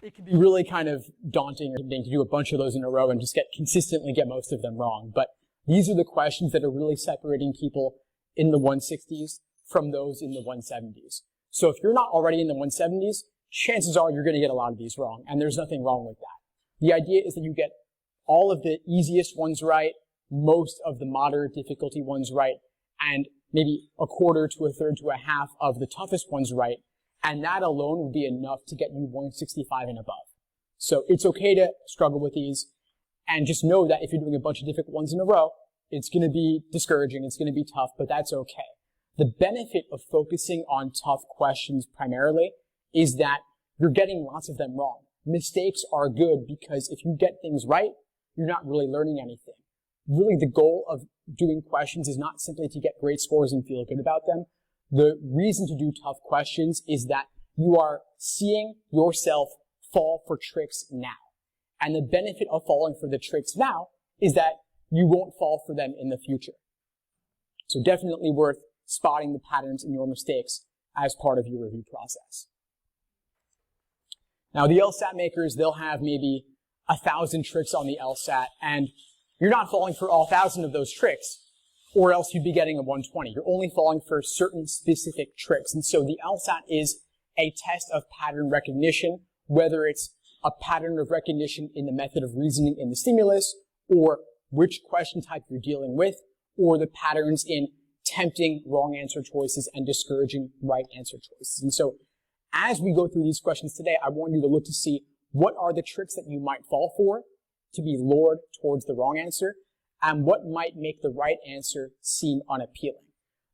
it can be really kind of daunting or to do a bunch of those in a row and just consistently get most of them wrong. But these are the questions that are really separating people in the 160s from those in the 170s. So if you're not already in the 170s, chances are you're going to get a lot of these wrong, and there's nothing wrong with that. The idea is that you get all of the easiest ones right, most of the moderate difficulty ones right, and maybe a quarter to a third to a half of the toughest ones right, and that alone would be enough to get you 165 and above. So it's okay to struggle with these, and just know that if you're doing a bunch of difficult ones in a row, it's going to be discouraging, it's going to be tough, but that's okay. The benefit of focusing on tough questions primarily is that you're getting lots of them wrong. Mistakes are good because if you get things right, you're not really learning anything. Really, the goal of doing questions is not simply to get great scores and feel good about them. The reason to do tough questions is that you are seeing yourself fall for tricks now. And the benefit of falling for the tricks now is that you won't fall for them in the future. So definitely worth spotting the patterns in your mistakes as part of your review process. Now, the LSAT makers, they'll have maybe 1,000 tricks on the LSAT, and you're not falling for all 1,000 of those tricks, or else you'd be getting a 120. You're only falling for certain specific tricks. And so the LSAT is a test of pattern recognition, whether it's a pattern of recognition in the method of reasoning in the stimulus, or which question type you're dealing with, or the patterns in tempting wrong answer choices and discouraging right answer choices. And so as we go through these questions today, I want you to look to see what are the tricks that you might fall for to be lured towards the wrong answer, and what might make the right answer seem unappealing.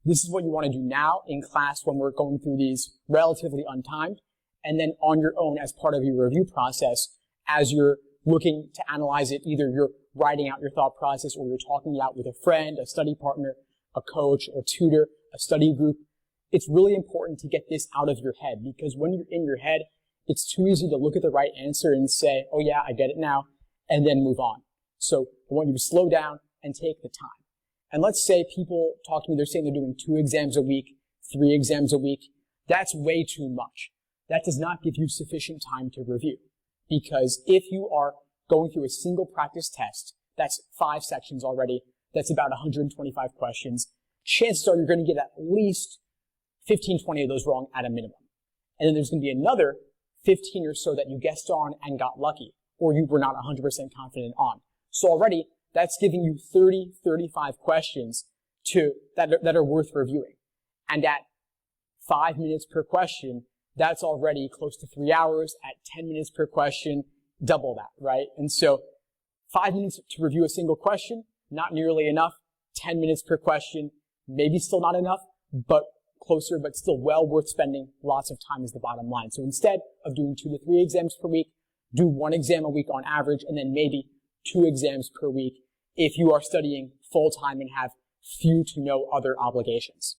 This is what you want to do now in class when we're going through these relatively untimed, and then on your own as part of your review process as you're looking to analyze it. Either you're writing out your thought process or you're talking it out with a friend, a study partner, a coach or tutor, a study group. It's really important to get this out of your head, because when you're in your head, it's too easy to look at the right answer and say, oh yeah, I get it now, and then move on. So I want you to slow down and take the time. And let's say people talk to me, they're saying they're doing 2 exams a week, 3 exams a week. That's way too much. That does not give you sufficient time to review. Because if you are going through a single practice test, that's 5 sections already, that's about 125 questions, chances are you're going to get at least 15, 20 of those wrong at a minimum. And then there's going to be another 15 or so that you guessed on and got lucky, or you were not 100% confident on. So already, that's giving you 30, 35 questions that are worth reviewing. And at 5 minutes per question, that's already close to 3 hours. At 10 minutes per question, double that, right? And so 5 minutes to review a single question, not nearly enough. 10 minutes per question, maybe still not enough, but closer, but still well worth spending lots of time is the bottom line. So instead of doing 2 to 3 exams per week, do 1 exam a week on average, and then maybe 2 exams per week if you are studying full-time and have few to no other obligations.